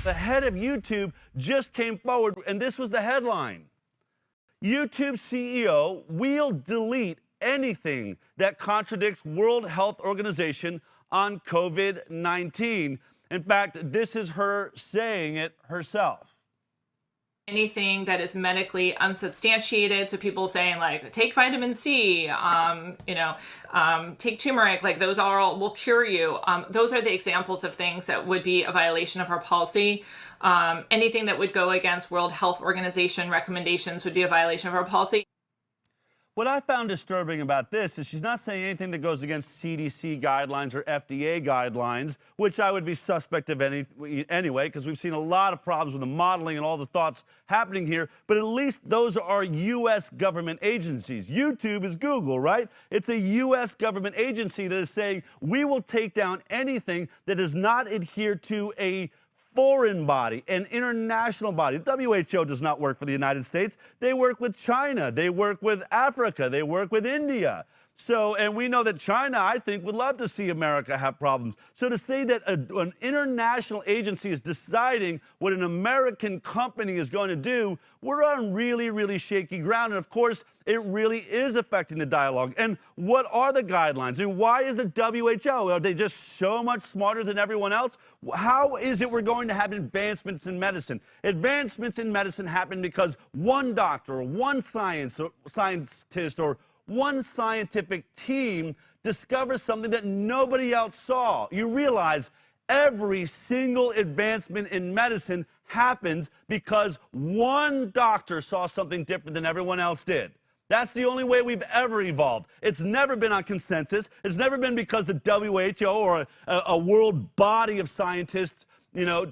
The head of YouTube just came forward, and this was the headline. YouTube CEO will delete anything that contradicts World Health Organization on COVID-19. In fact, this is her saying it herself. Anything that is medically unsubstantiated, so people saying like take vitamin C, take turmeric, like those are all will cure you. Those are the examples of things that would be a violation of our policy. Anything that would go against World Health Organization recommendations would be a violation of our policy. What I found disturbing about this is she's not saying anything that goes against CDC guidelines or FDA guidelines, which I would be suspect of anyway, because we've seen a lot of problems with the modeling and all the thoughts happening here. But at least those are U.S. government agencies. YouTube is Google, right? It's a U.S. government agency that is saying we will take down anything that does not adhere to a foreign body, an international body. The WHO does not work for the United States. They work with China. They work with Africa. They work with India. So, and we know that China, I think, would love to see America have problems. So to say that an international agency is deciding what an American company is going to do, we're on really, really shaky ground. And of course, it really is affecting the dialogue. And what are the guidelines? And why is the WHO? Are they just so much smarter than everyone else? How is it we're going to have advancements in medicine? Advancements in medicine happen because one doctor, or one scientist, or one scientific team discovers something that nobody else saw. You realize every single advancement in medicine happens because one doctor saw something different than everyone else did. That's the only way we've ever evolved. It's never been on consensus. It's never been because the WHO or a world body of scientists,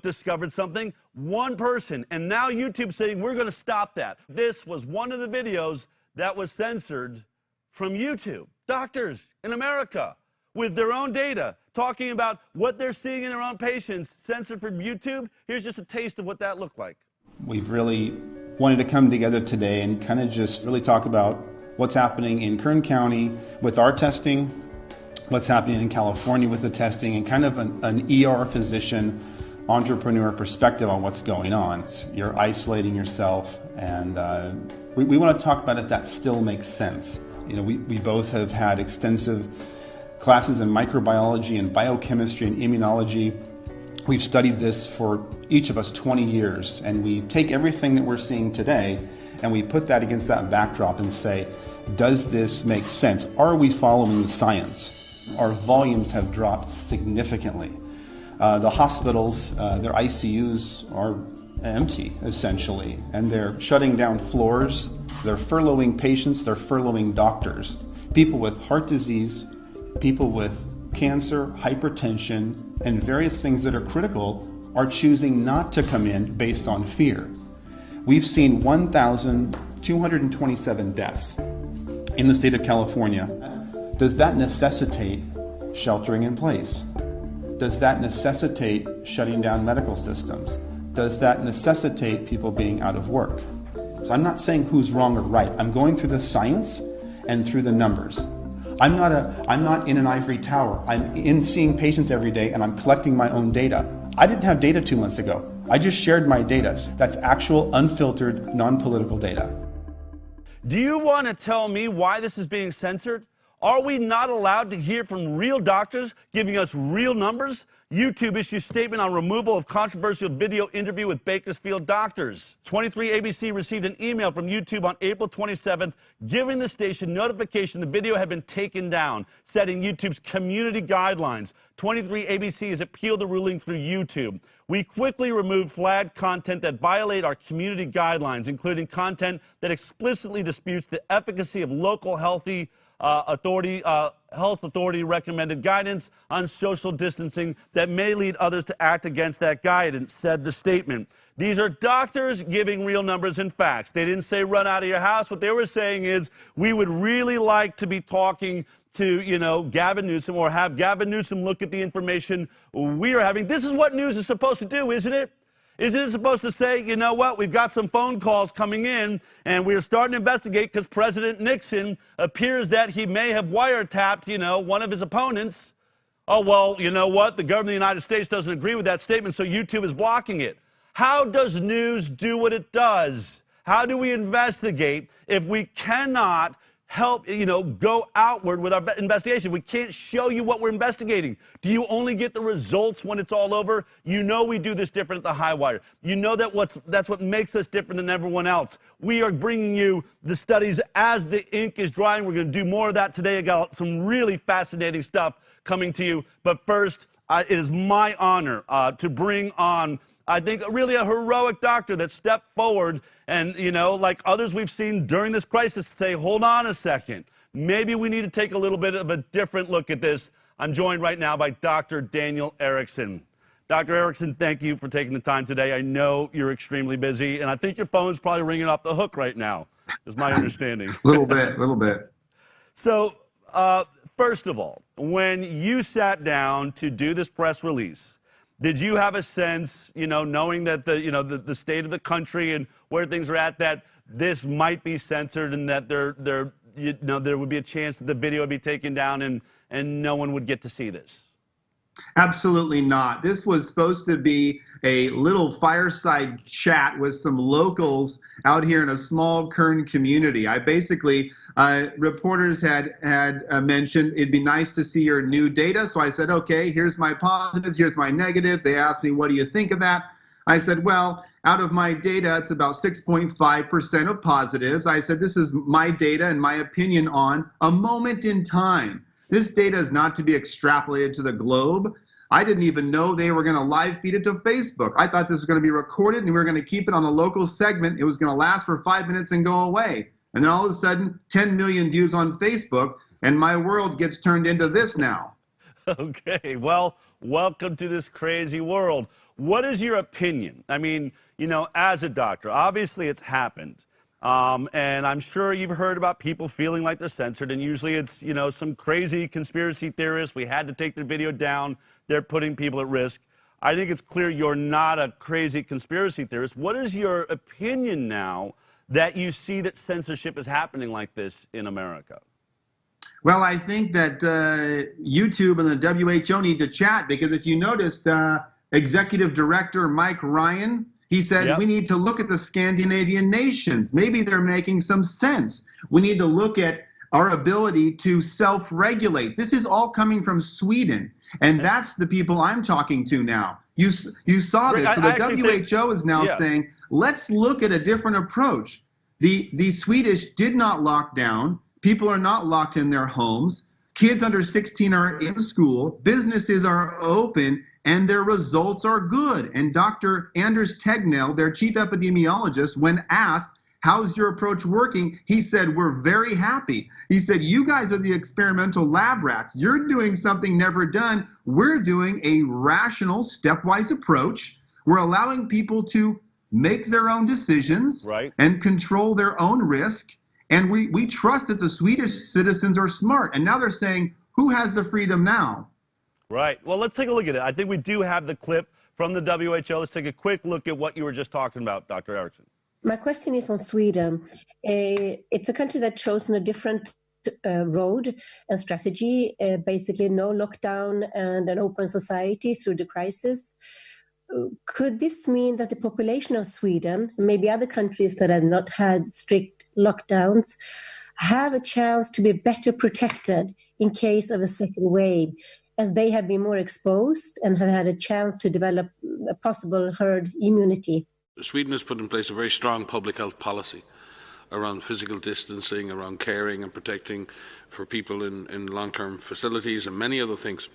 discovered something. One person. And now YouTube's saying we're going to stop that. This was one of the videos that was censored from YouTube. Doctors in America with their own data talking about what they're seeing in their own patients censored from YouTube. Here's just a taste of what that looked like. We've really wanted to come together today and kind of just really talk about what's happening in Kern County with our testing, what's happening in California with the testing, and kind of an ER physician entrepreneur perspective on what's going on. You're isolating yourself, and we want to talk about if that still makes sense. We both have had extensive classes in microbiology and biochemistry and immunology. We've studied this for each of us 20 years, and we take everything that we're seeing today and we put that against that backdrop and say, does this make sense? Are we following the science? Our volumes have dropped significantly. The hospitals, their ICUs are empty, essentially, and they're shutting down floors. They're furloughing patients, they're furloughing doctors. People with heart disease, people with cancer, hypertension, and various things that are critical are choosing not to come in based on fear. We've seen 1,227 deaths in the state of California. Does that necessitate sheltering in place? Does that necessitate shutting down medical systems? Does that necessitate people being out of work? So I'm not saying who's wrong or right. I'm going through the science and through the numbers. I'm not in an ivory tower. I'm in seeing patients every day, and I'm collecting my own data. I didn't have data 2 months ago. I just shared my data. That's actual, unfiltered, non-political data. Do you want to tell me why this is being censored? Are we not allowed to hear from real doctors giving us real numbers? YouTube issues statement on removal of controversial video interview with Bakersfield doctors. 23 ABC received an email from YouTube on April 27th giving the station notification the video had been taken down, setting YouTube's community guidelines. 23 ABC has appealed the ruling through YouTube. We quickly removed flagged content that violate our community guidelines, including content that explicitly disputes the efficacy of local health authority recommended guidance on social distancing that may lead others to act against that guidance, said the statement. These are doctors giving real numbers and facts. They didn't say run out of your house. What they were saying is we would really like to be talking to, Gavin Newsom, or have Gavin Newsom look at the information we are having. This is what news is supposed to do, isn't it? Isn't it supposed to say, you know what, we've got some phone calls coming in, and we're starting to investigate because President Nixon appears that he may have wiretapped, one of his opponents. Oh, well, you know what? The government of the United States doesn't agree with that statement, so YouTube is blocking it. How does news do what it does? How do we investigate if we cannot help, go outward with our investigation? We can't show you what we're investigating. Do you only get the results when it's all over? You know we do this different at the High Wire. You know that's what makes us different than everyone else. We are bringing you the studies as the ink is drying. We're going to do more of that today. I got some really fascinating stuff coming to you. But first, it is my honor to bring on, I think, really a heroic doctor that stepped forward and, like others we've seen during this crisis, say, hold on a second. Maybe we need to take a little bit of a different look at this. I'm joined right now by Dr. Daniel Erickson. Dr. Erickson, thank you for taking the time today. I know you're extremely busy, and I think your phone's probably ringing off the hook right now, is my understanding. A little bit. So, first of all, when you sat down to do this press release, did you have a sense, knowing that the state of the country and where things are at, that this might be censored and that there would be a chance that the video would be taken down and no one would get to see this? Absolutely not. This was supposed to be a little fireside chat with some locals out here in a small Kern community. I basically, reporters had mentioned it'd be nice to see your new data. So I said, okay, here's my positives, here's my negatives. They asked me, what do you think of that? I said, well, out of my data, it's about 6.5% of positives. I said, this is my data and my opinion on a moment in time. This data is not to be extrapolated to the globe. I didn't even know they were going to live feed it to Facebook. I thought this was going to be recorded and we were going to keep it on a local segment. It was going to last for 5 minutes and go away. And then all of a sudden, 10 million views on Facebook, and my world gets turned into this now. Okay, well, welcome to this crazy world. What is your opinion? I mean, as a doctor, obviously it's happened. And I'm sure you've heard about people feeling like they're censored, and usually it's, some crazy conspiracy theorists. We had to take their video down. They're putting people at risk. I think it's clear you're not a crazy conspiracy theorist. What is your opinion now that you see that censorship is happening like this in America? Well, I think that YouTube and the WHO need to chat, because if you noticed, Executive Director Mike Ryan, he said, yep, we need to look at the Scandinavian nations. Maybe they're making some sense. We need to look at our ability to self-regulate. This is all coming from Sweden, and that's the people I'm talking to now. You saw this. So the WHO is now saying, let's look at a different approach. The Swedish did not lock down. People are not locked in their homes. Kids under 16 are in school. Businesses are open, and their results are good. And Dr. Anders Tegnell, their chief epidemiologist, when asked, how's your approach working? He said, we're very happy. He said, you guys are the experimental lab rats. You're doing something never done. We're doing a rational, stepwise approach. We're allowing people to make their own decisions, right, and control their own risk. And we trust that the Swedish citizens are smart. And now they're saying, who has the freedom now? Right. Well, let's take a look at it. I think we do have the clip from the WHO. Let's take a quick look at what you were just talking about, Dr. Erickson. My question is on Sweden. It's a country that chosen a different road and strategy, basically no lockdown and an open society through the crisis. Could this mean that the population of Sweden, maybe other countries that have not had strict lockdowns, have a chance to be better protected in case of a second wave, as they have been more exposed and have had a chance to develop a possible herd immunity? Sweden has put in place a very strong public health policy around physical distancing, around caring and protecting for people in long-term facilities and many other things.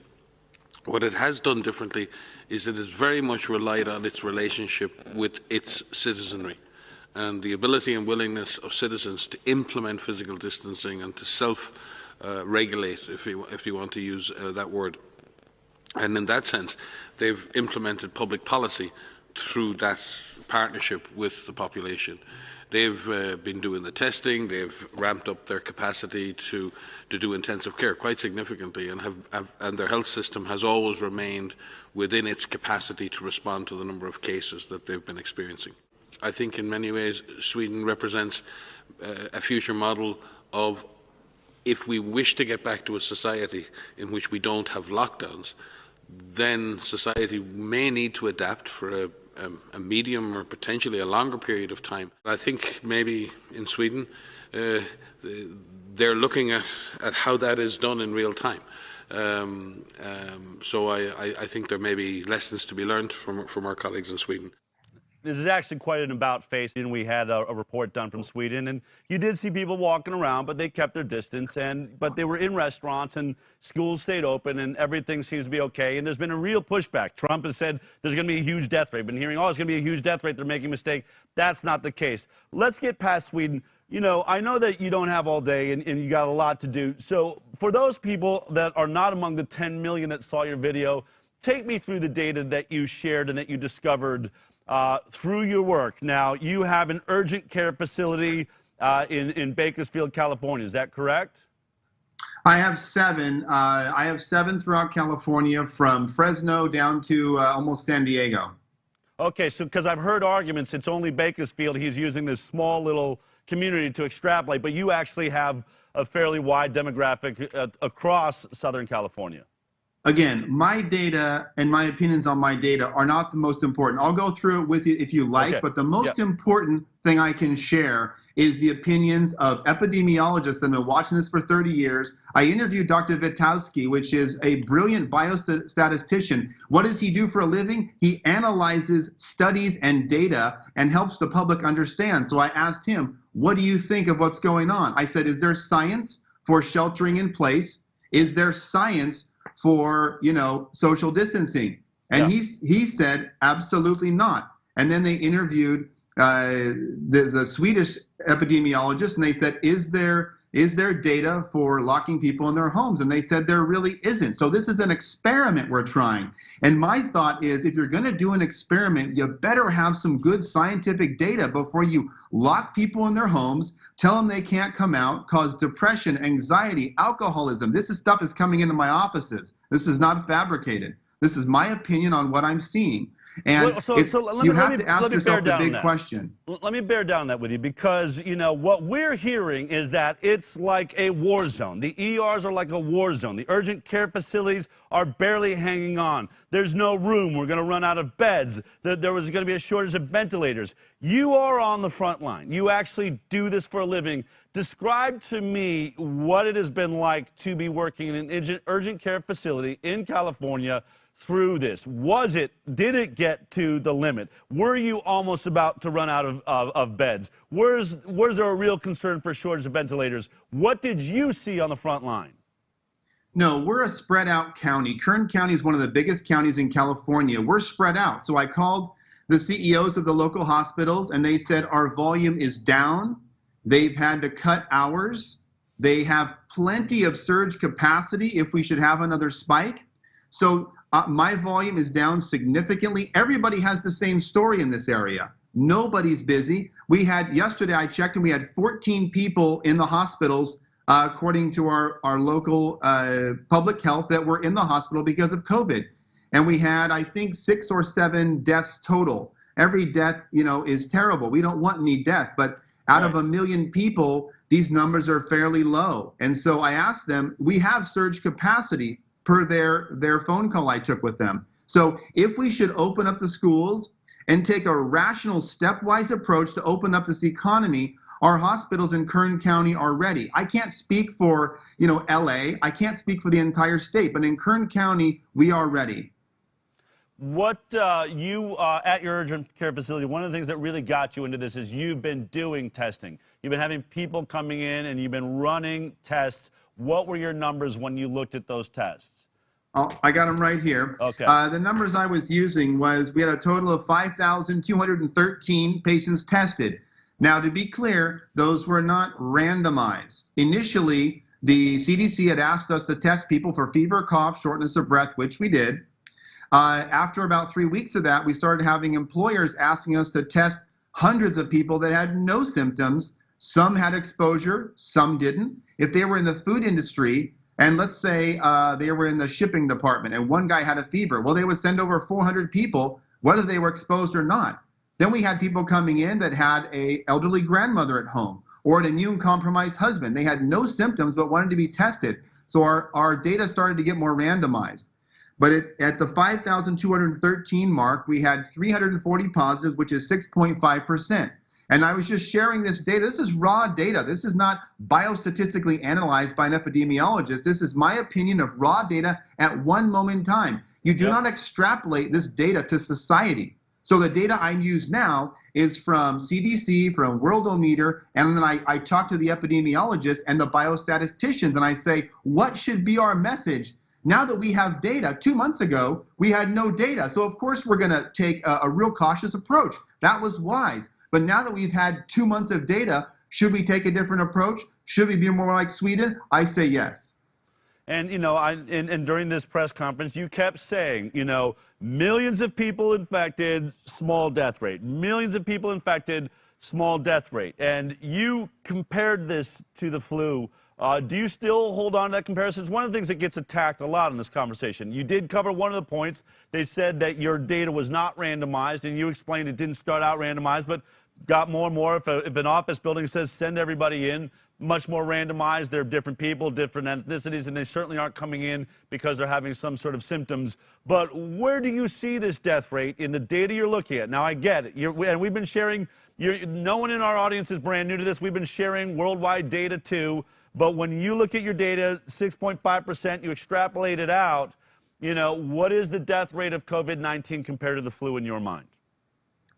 What it has done differently is it has very much relied on its relationship with its citizenry and the ability and willingness of citizens to implement physical distancing and to self-regulate, if you want to use that word. And in that sense, they've implemented public policy through that partnership with the population. They've been doing the testing, they've ramped up their capacity to do intensive care quite significantly, and their health system has always remained within its capacity to respond to the number of cases that they've been experiencing. I think in many ways Sweden represents a future model of if we wish to get back to a society in which we don't have lockdowns, then society may need to adapt for a medium or potentially a longer period of time. I think maybe in Sweden, they're looking at how that is done in real time. So I think there may be lessons to be learned from our colleagues in Sweden. This is actually quite an about-face, and we had a report done from Sweden, and you did see people walking around, but they kept their distance, but they were in restaurants, and schools stayed open, and everything seems to be okay, and there's been a real pushback. Trump has said there's going to be a huge death rate. Been hearing, oh, it's going to be a huge death rate, they're making a mistake. That's not the case. Let's get past Sweden. You know, I know that you don't have all day, and you got a lot to do. So for those people that are not among the 10 million that saw your video, take me through the data that you shared and that you discovered through your work. Now, you have an urgent care facility in Bakersfield, California. Is that correct? I have 7. I have 7 throughout California, from Fresno down to almost San Diego. Okay, so because I've heard arguments, it's only Bakersfield. He's using this small little community to extrapolate, but you actually have a fairly wide demographic across Southern California. Again, my data and my opinions on my data are not the most important. I'll go through it with you if you like, okay. But the most important thing I can share is the opinions of epidemiologists that have been watching this for 30 years. I interviewed Dr. Witkowski, which is a brilliant biostatistician. What does he do for a living? He analyzes studies and data and helps the public understand. So I asked him, what do you think of what's going on? I said, is there science for sheltering in place? Is there science for, you know, social distancing? And he said absolutely not. And then they interviewed the Swedish epidemiologist, and they said, is there data for locking people in their homes? And they said there really isn't. So this is an experiment we're trying. And my thought is, if you're going to do an experiment, you better have some good scientific data before you lock people in their homes, tell them they can't come out, cause depression, anxiety, alcoholism. This is stuff is coming into my offices. This is not fabricated. This is my opinion on what I'm seeing. And you have to ask yourself the big question. Let me bear down that with you, because, you know, what we're hearing is that it's like a war zone. The ERs are like a war zone. The urgent care facilities are barely hanging on. There's no room. We're going to run out of beds. There was going to be a shortage of ventilators. You are on the front line. You actually do this for a living. Describe to me what it has been like to be working in an urgent care facility in California through this. Did it get to the limit? Were you almost about to run out of beds? Was there a real concern for a shortage of ventilators? What did you see on the front line? No, we're a spread out county. Kern County is one of the biggest counties in California. We're spread out. So I called the CEOs of the local hospitals, and they said our volume is down. They've had to cut hours. They have plenty of surge capacity if we should have another spike. So my volume is down significantly. Everybody has the same story in this area. Nobody's busy. Yesterday I checked, and we had 14 people in the hospitals, according to our local public health, that were in the hospital because of COVID. And we had, I think, 6 or 7 deaths total. Every death, you know, is terrible. We don't want any death, but out of 1 million people, these numbers are fairly low. And so I asked them, we have surge capacity per their phone call I took with them. So if we should open up the schools and take a rational stepwise approach to open up this economy, our hospitals in Kern County are ready. I can't speak for, you know, LA. I can't speak for the entire state, but in Kern County, we are ready. What you at your urgent care facility, one of the things that really got you into this is you've been doing testing. You've been having people coming in, and you've been running tests. What were your numbers when you looked at those tests? I got them right here. Okay. The numbers I was using was we had a total of 5,213 patients tested. Now, to be clear, those were not randomized. Initially, the CDC had asked us to test people for fever, cough, shortness of breath, which we did. After about 3 weeks of that, we started having employers asking us to test hundreds of people that had no symptoms. Some had exposure, some didn't. If they were in the food industry, and let's say they were in the shipping department and one guy had a fever, well, they would send over 400 people, whether they were exposed or not. Then we had people coming in that had an elderly grandmother at home, or an immune-compromised husband. They had no symptoms but wanted to be tested. So our data started to get more randomized. But at the 5,213 mark, we had 340 positives, which is 6.5%. And I was just sharing this data. This is raw data. This is not biostatistically analyzed by an epidemiologist. This is my opinion of raw data at one moment in time. You do not extrapolate this data to society. So the data I use now is from CDC, from Worldometer, and then I talk to the epidemiologists and the biostatisticians, and I say, what should be our message? Now that we have data, 2 months ago, we had no data. So of course we're gonna take a real cautious approach. That was wise. But now that we've had 2 months of data, should we take a different approach? Should we be more like Sweden? I say yes. And, you know, and during this press conference, you kept saying, you know, millions of people infected, small death rate. Millions of people infected, small death rate. And you compared this to the flu. Do you still hold on to that comparison? It's one of the things that gets attacked a lot in this conversation. You did cover one of the points. They said that your data was not randomized, and you explained it didn't start out randomized, but got more and more. If an office building says send everybody in, much more randomized. They're different people, different ethnicities, and they certainly aren't coming in because they're having some sort of symptoms. But where do you see this death rate in the data you're looking at? Now, I get it. And we've been sharing, no one in our audience is brand new to this. We've been sharing worldwide data too. But when you look at your data, 6.5%, you extrapolate it out, you know, what is the death rate of COVID-19 compared to the flu in your mind?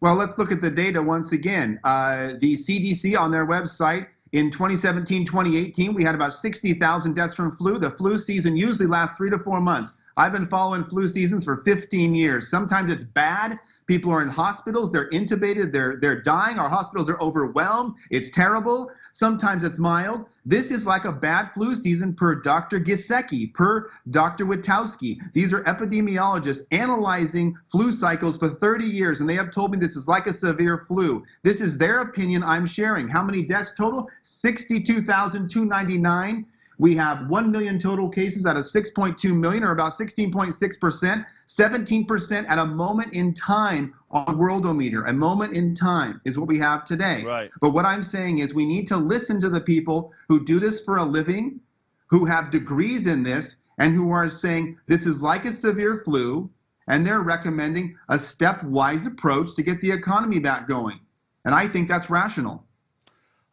Well, let's look at the data once again. The CDC on their website, in 2017, 2018, we had about 60,000 deaths from flu. The flu season usually lasts 3 to 4 months. I've been following flu seasons for 15 years. Sometimes it's bad. People are in hospitals. They're intubated. They're dying. Our hospitals are overwhelmed. It's terrible. Sometimes it's mild. This is like a bad flu season per Dr. Gisecki, per Dr. Witowski. These are epidemiologists analyzing flu cycles for 30 years, and they have told me this is like a severe flu. This is their opinion I'm sharing. How many deaths total? 62,299. We have 1 million total cases out of 6.2 million, or about 16.6%, 17% at a moment in time on Worldometer. A moment in time is what we have today. Right. But what I'm saying is we need to listen to the people who do this for a living, who have degrees in this, and who are saying this is like a severe flu, and they're recommending a stepwise approach to get the economy back going. And I think that's rational.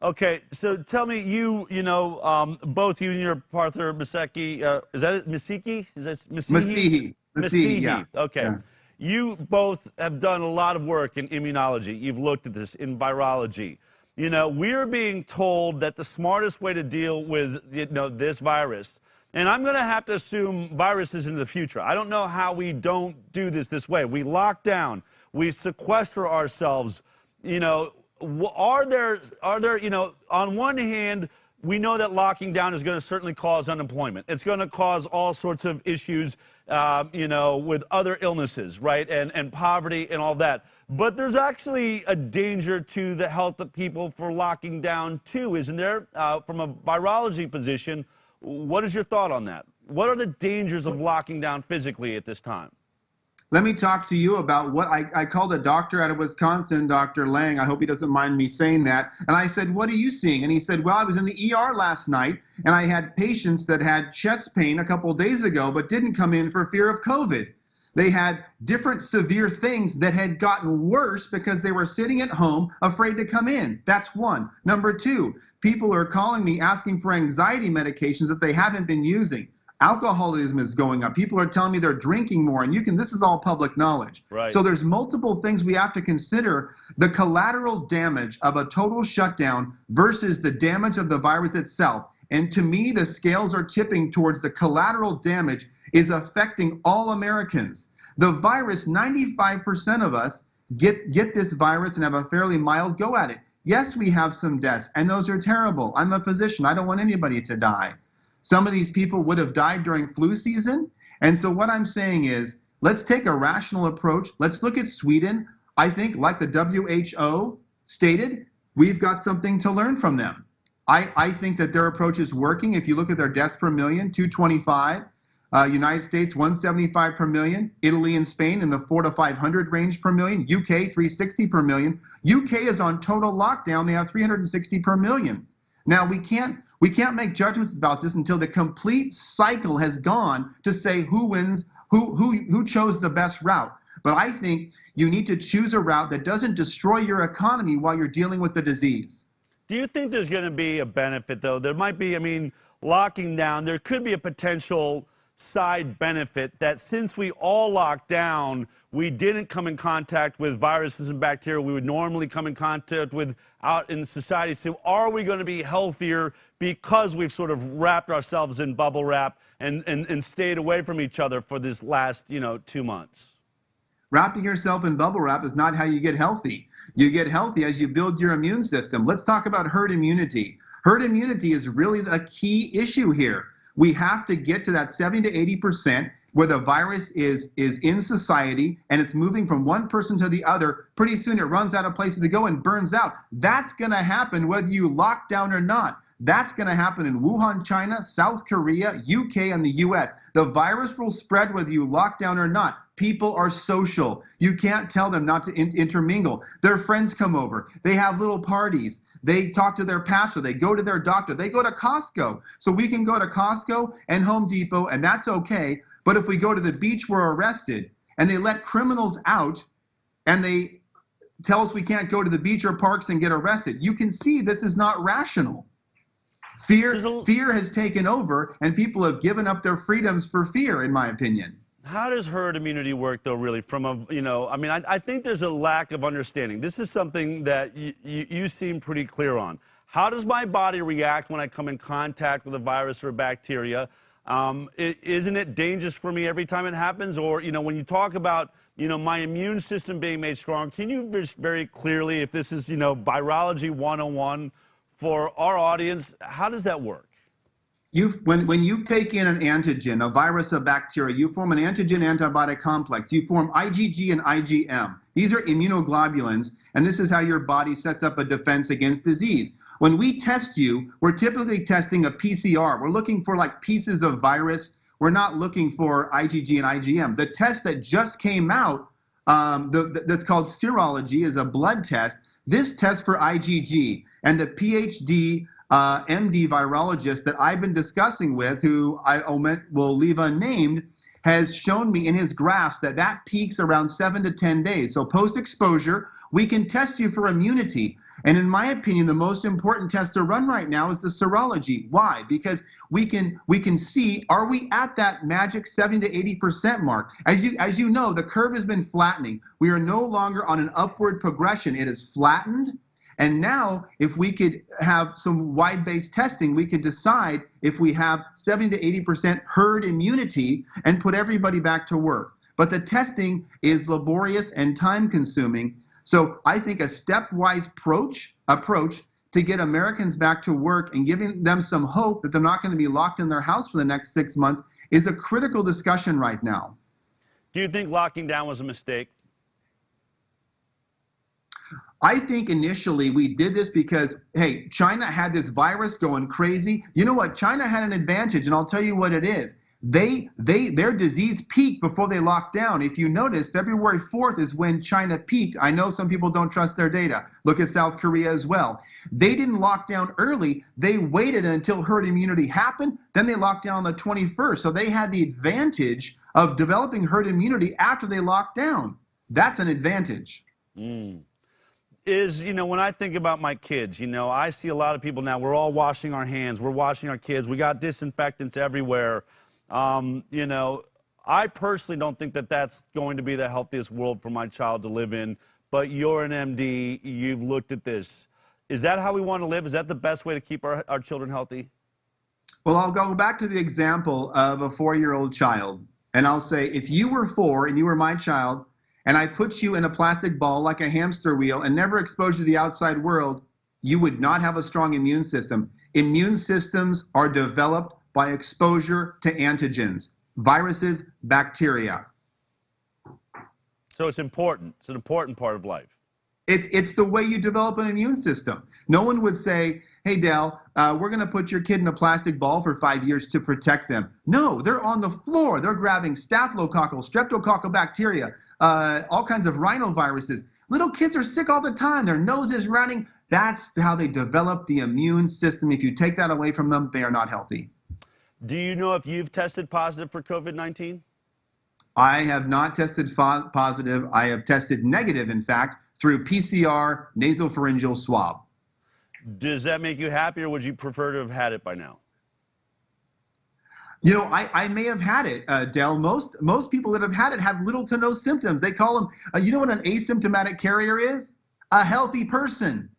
Okay, so tell me, both you and your partner, Miseki, is that it? Miseki? Is that Masihi? Masihi, yeah. Okay. Yeah. You both have done a lot of work in immunology. You've looked at this in virology. You know, we're being told that the smartest way to deal with, this virus, and I'm going to have to assume viruses in the future. I don't know how we don't do this way. We lock down. We sequester ourselves, Are there, on one hand, we know that locking down is going to certainly cause unemployment. It's going to cause all sorts of issues, with other illnesses, right, and poverty and all that. But there's actually a danger to the health of people for locking down, too, isn't there? From a virology position, what is your thought on that? What are the dangers of locking down physically at this time? Let me talk to you about what I called a doctor out of Wisconsin, Dr. Lang. I hope he doesn't mind me saying that. And I said, what are you seeing? And he said, well, I was in the ER last night, and I had patients that had chest pain a couple of days ago, but didn't come in for fear of COVID. They had different severe things that had gotten worse because they were sitting at home afraid to come in. That's one. Number two, people are calling me asking for anxiety medications that they haven't been using. Alcoholism is going up. People are telling me they're drinking more, and this is all public knowledge. Right. So there's multiple things we have to consider. The collateral damage of a total shutdown versus the damage of the virus itself. And to me, the scales are tipping towards the collateral damage is affecting all Americans. The virus, 95% of us get this virus and have a fairly mild go at it. Yes, we have some deaths, and those are terrible. I'm a physician. I don't want anybody to die. Some of these people would have died during flu season. And so what I'm saying is, let's take a rational approach. Let's look at Sweden. I think, like the WHO stated, we've got something to learn from them. I think that their approach is working. If you look at their deaths per million, 225. United States 175 per million, Italy and Spain in the 400 to 500 range per million, UK 360 per million. UK is on total lockdown. They have 360 per million. Now we can't make judgments about this until the complete cycle has gone to say who wins, who chose the best route. But I think you need to choose a route that doesn't destroy your economy while you're dealing with the disease. Do you think there's going to be a benefit, though? There might be, I mean, locking down, there could be a potential side benefit that since we all locked down, we didn't come in contact with viruses and bacteria we would normally come in contact with out in society. So are we going to be healthier because we've sort of wrapped ourselves in bubble wrap and stayed away from each other for this last, 2 months? Wrapping yourself in bubble wrap is not how you get healthy. You get healthy as you build your immune system. Let's talk about herd immunity. Herd immunity is really a key issue here. We have to get to that 70 to 80% where the virus is in society and it's moving from one person to the other. Pretty soon it runs out of places to go and burns out. That's going to happen whether you lock down or not. That's going to happen in Wuhan, China, South Korea, UK, and the US. The virus will spread whether you lock down or not. People are social. You can't tell them not to intermingle. Their friends come over. They have little parties. They talk to their pastor. They go to their doctor. They go to Costco. So we can go to Costco and Home Depot, and that's okay. But if we go to the beach, we're arrested. And they let criminals out, and they tell us we can't go to the beach or parks and get arrested. You can see this is not rational. Fear has taken over, and people have given up their freedoms for fear, in my opinion. How does herd immunity work, though, really? I think there's a lack of understanding. This is something that you seem pretty clear on. How does my body react when I come in contact with a virus or a bacteria? Isn't it dangerous for me every time it happens? Or, when you talk about, my immune system being made strong, can you just very clearly, if this is, virology 101 for our audience, how does that work? When you take in an antigen, a virus, a bacteria, you form an antigen-antibody complex. You form IgG and IgM. These are immunoglobulins, and this is how your body sets up a defense against disease. When we test you, we're typically testing a PCR. We're looking for like pieces of virus. We're not looking for IgG and IgM. The test that just came out, that's called serology, is a blood test. This test for IgG, and the PhD MD virologist that I've been discussing with, who I will leave unnamed, has shown me in his graphs that peaks around 7 to 10 days. So post-exposure, we can test you for immunity. And in my opinion, the most important test to run right now is the serology. Why? Because we can see, are we at that magic 70 to 80% mark? As you know, the curve has been flattening. We are no longer on an upward progression. It is flattened. And now, if we could have some wide-based testing, we could decide if we have 70 to 80% herd immunity and put everybody back to work. But the testing is laborious and time-consuming. So I think a stepwise approach to get Americans back to work and giving them some hope that they're not going to be locked in their house for the next 6 months is a critical discussion right now. Do you think locking down was a mistake? I think initially we did this because, hey, China had this virus going crazy. You know what? China had an advantage, and I'll tell you what it is. Their disease peaked before they locked down. If you notice, February 4th is when China peaked. I know some people don't trust their data. Look at South Korea as well. They didn't lock down early. They waited until herd immunity happened. Then they locked down on the 21st. So they had the advantage of developing herd immunity after they locked down. That's an advantage. When I think about my kids, I see a lot of people now, we're all washing our hands, we're washing our kids, we got disinfectants everywhere. I personally don't think that that's going to be the healthiest world for my child to live in, but you're an MD, you've looked at this. Is that how we want to live? Is that the best way to keep our children healthy? Well, I'll go back to the example of a 4-year-old child, and I'll say, if you were 4 and you were my child, and I put you in a plastic ball like a hamster wheel and never exposed you to the outside world, you would not have a strong immune system. Immune systems are developed by exposure to antigens, viruses, bacteria. So it's important. It's an important part of life. It's the way you develop an immune system. No one would say, hey, Dale, we're going to put your kid in a plastic ball for 5 years to protect them. No, they're on the floor. They're grabbing staphylococcal, streptococcal bacteria, all kinds of rhinoviruses. Little kids are sick all the time. Their nose is running. That's how they develop the immune system. If you take that away from them, they are not healthy. Do you know if you've tested positive for COVID-19? I have not tested positive. I have tested negative, in fact, through PCR nasopharyngeal swab. Does that make you happy, or would you prefer to have had it by now? You know, I may have had it, Del. Most people that have had it have little to no symptoms. They call them, you know what an asymptomatic carrier is? A healthy person.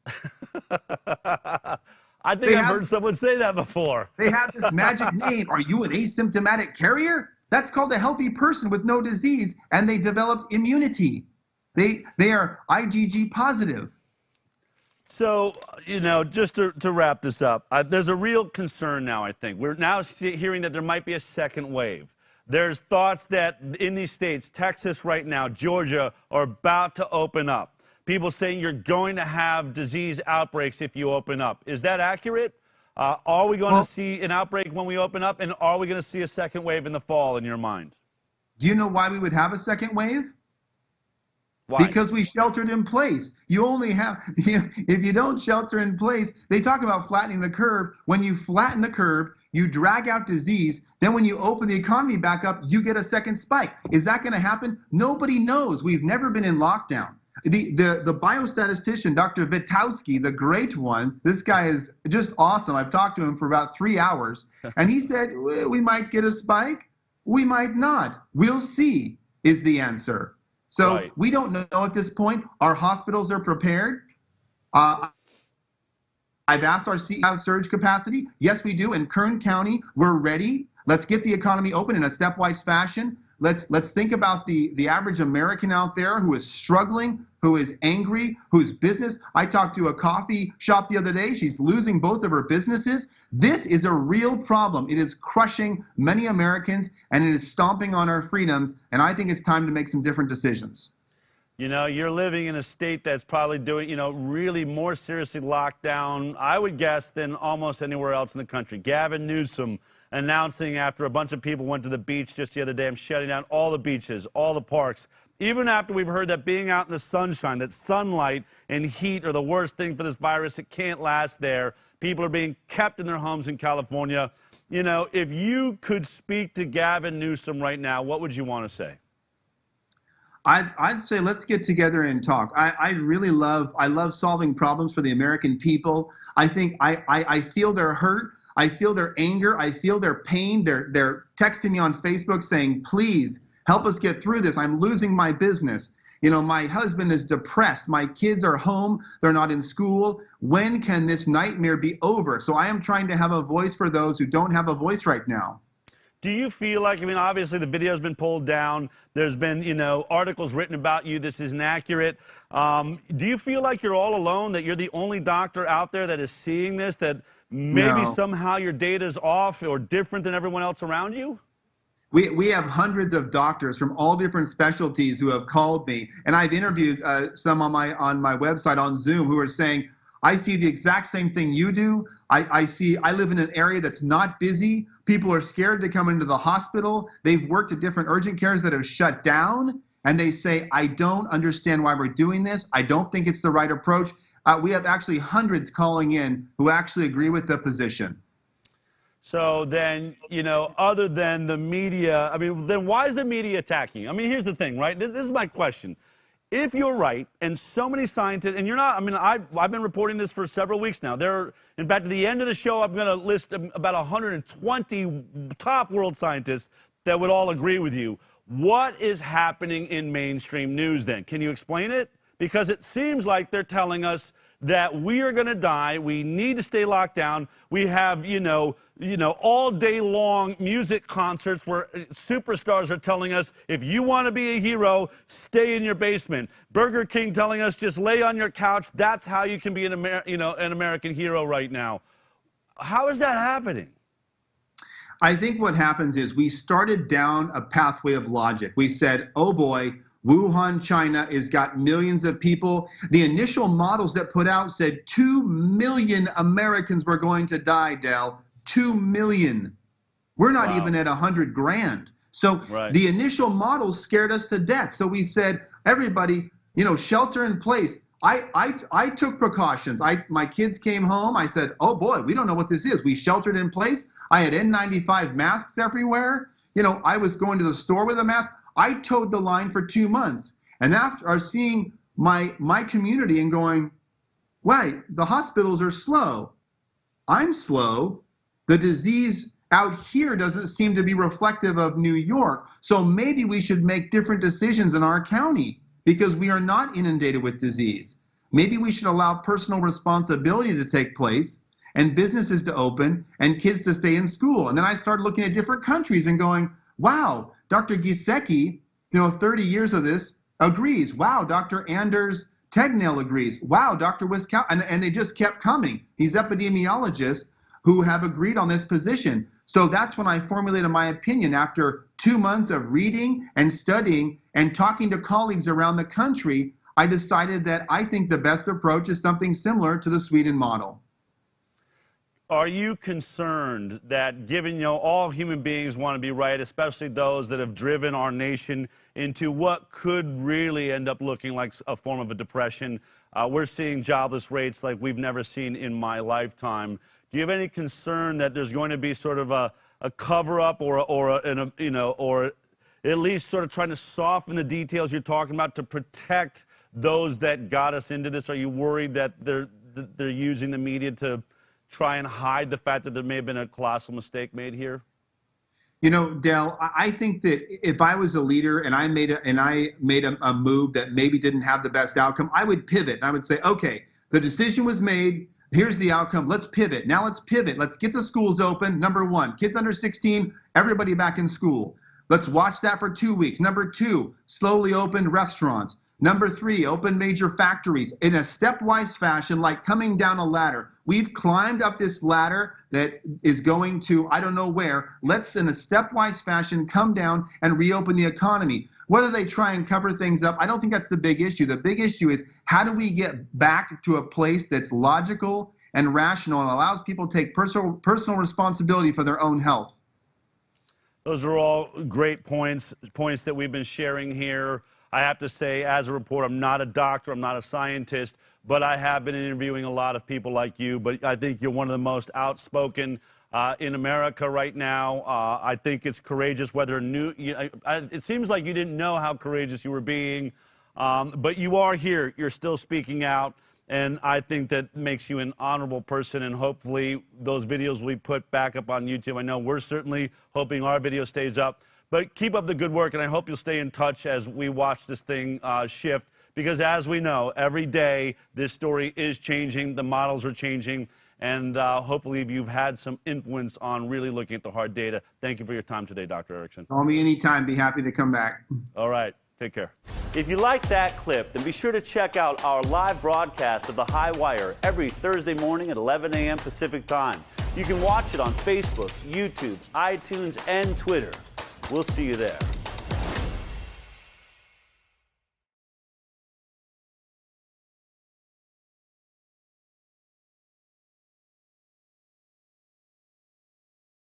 I think I've heard someone say that before. They have this magic name. Are you an asymptomatic carrier? That's called a healthy person with no disease, and they developed immunity. They are IgG positive. So, you know, just to wrap this up, there's a real concern now, I think. We're now hearing that there might be a second wave. There's thoughts that in these states, Texas right now, Georgia, are about to open up. People saying you're going to have disease outbreaks if you open up. Is that accurate? Are we going to see an outbreak when we open up, and are we going to see a second wave in the fall in your mind? Do you know why we would have a second wave? Why? Because we sheltered in place. You only have, if you don't shelter in place, they talk about flattening the curve. When you flatten the curve, you drag out disease. Then when you open the economy back up, you get a second spike. Is that going to happen? Nobody knows. We've never been in lockdown. The biostatistician, Dr. Vitowski, the great one, this guy is just awesome. I've talked to him for about 3 hours, and he said, we might get a spike. We might not. We'll see, is the answer. So we don't know at this point. Our hospitals are prepared. I've asked our CEO surge capacity. Yes, we do. In Kern County, we're ready. Let's get the economy open in a stepwise fashion. Let's think about the average American out there who is struggling, who is angry, whose business. I talked to a coffee shop the other day. She's losing both of her businesses. This is a real problem. It is crushing many Americans, and it is stomping on our freedoms. And I think it's time to make some different decisions. You know, you're living in a state that's probably doing, really more seriously locked down, I would guess, than almost anywhere else in the country. Gavin Newsom announcing after a bunch of people went to the beach just the other day, I'm shutting down all the beaches, all the parks. Even after we've heard that being out in the sunshine, that sunlight and heat are the worst thing for this virus, it can't last there. People are being kept in their homes in California. You know, if you could speak to Gavin Newsom right now, what would you want to say? I'd say let's get together and talk. I love solving problems for the American people. I think I feel their hurt. I feel their anger. I feel their pain. They're texting me on Facebook saying, please help us get through this. I'm losing my business. You know, my husband is depressed. My kids are home. They're not in school. When can this nightmare be over? So I am trying to have a voice for those who don't have a voice right now. Do you feel like, obviously the video's been pulled down. There's been, articles written about you. This isn't accurate. Do you feel like you're all alone, that you're the only doctor out there that is seeing this, that maybe somehow your data's off or different than everyone else around you? We have hundreds of doctors from all different specialties who have called me, and I've interviewed some on my website on Zoom who are saying, I see the exact same thing you do. I live in an area that's not busy. People are scared to come into the hospital. They've worked at different urgent cares that have shut down, and they say, I don't understand why we're doing this. I don't think it's the right approach. We have actually hundreds calling in who actually agree with the position. So then, other than the media, then why is the media attacking you? Here's the thing, right? This is my question. If you're right, and so many scientists, and you're not, I've been reporting this for several weeks now. In fact, at the end of the show, I'm going to list about 120 top world scientists that would all agree with you. What is happening in mainstream news then? Can you explain it? Because it seems like they're telling us that we are going to die. We need to stay locked down. We have, all day long music concerts where superstars are telling us, if you want to be a hero, stay in your basement. Burger King telling us, just lay on your couch. That's how you can be an American hero right now. How is that happening? I think what happens is we started down a pathway of logic. We said, oh boy, Wuhan, China has got millions of people. The initial models that put out said 2 million Americans were going to die, Del. 2 million. We're not even at 100 grand. So the initial models scared us to death. So we said, everybody, shelter in place. I took precautions. My kids came home. I said, oh boy, we don't know what this is. We sheltered in place. I had N95 masks everywhere. I was going to the store with a mask. I towed the line for 2 months. And after seeing my community and going, wait, the hospitals are slow. I'm slow. The disease out here doesn't seem to be reflective of New York. So maybe we should make different decisions in our county because we are not inundated with disease. Maybe we should allow personal responsibility to take place and businesses to open and kids to stay in school. And then I started looking at different countries and going, wow, Dr. Gisecki, 30 years of this, agrees. Wow, Dr. Anders Tegnell agrees. Wow, Dr. Wiskow, and they just kept coming. These epidemiologists who have agreed on this position. So that's when I formulated my opinion after 2 months of reading and studying and talking to colleagues around the country. I decided that I think the best approach is something similar to the Sweden model. Are you concerned that given, all human beings want to be right, especially those that have driven our nation into what could really end up looking like a form of a depression? We're seeing jobless rates like we've never seen in my lifetime. Do you have any concern that there's going to be sort of a cover-up or at least sort of trying to soften the details you're talking about to protect those that got us into this? Are you worried that they're using the media to try and hide the fact that there may have been a colossal mistake made here? Del, I think that if I was a leader and I made a move that maybe didn't have the best outcome, I would pivot and I would say, okay, the decision was made. Here's the outcome. Let's pivot. Now let's pivot. Let's get the schools open. Number 1, kids under 16, everybody back in school. Let's watch that for 2 weeks. Number 2, slowly open restaurants. Number 3, open major factories in a stepwise fashion, like coming down a ladder. We've climbed up this ladder that is going to, I don't know where. Let's, in a stepwise fashion, come down and reopen the economy. Whether they try and cover things up, I don't think that's the big issue. The big issue is how do we get back to a place that's logical and rational and allows people to take personal responsibility for their own health. Those are all great points that we've been sharing here. I have to say, as a reporter, I'm not a doctor, I'm not a scientist, but I have been interviewing a lot of people like you. But I think you're one of the most outspoken in America right now. I think it's courageous, it seems like you didn't know how courageous you were being, but you are here. You're still speaking out, and I think that makes you an honorable person, and hopefully those videos will be put back up on YouTube. I know we're certainly hoping our video stays up. But keep up the good work, and I hope you'll stay in touch as we watch this thing shift. Because as we know, every day this story is changing, the models are changing, and hopefully you've had some influence on really looking at the hard data. Thank you for your time today, Dr. Erickson. Call me anytime. Be happy to come back. All right. Take care. If you like that clip, then be sure to check out our live broadcast of The High Wire every Thursday morning at 11 a.m. Pacific Time. You can watch it on Facebook, YouTube, iTunes, and Twitter. We'll see you there.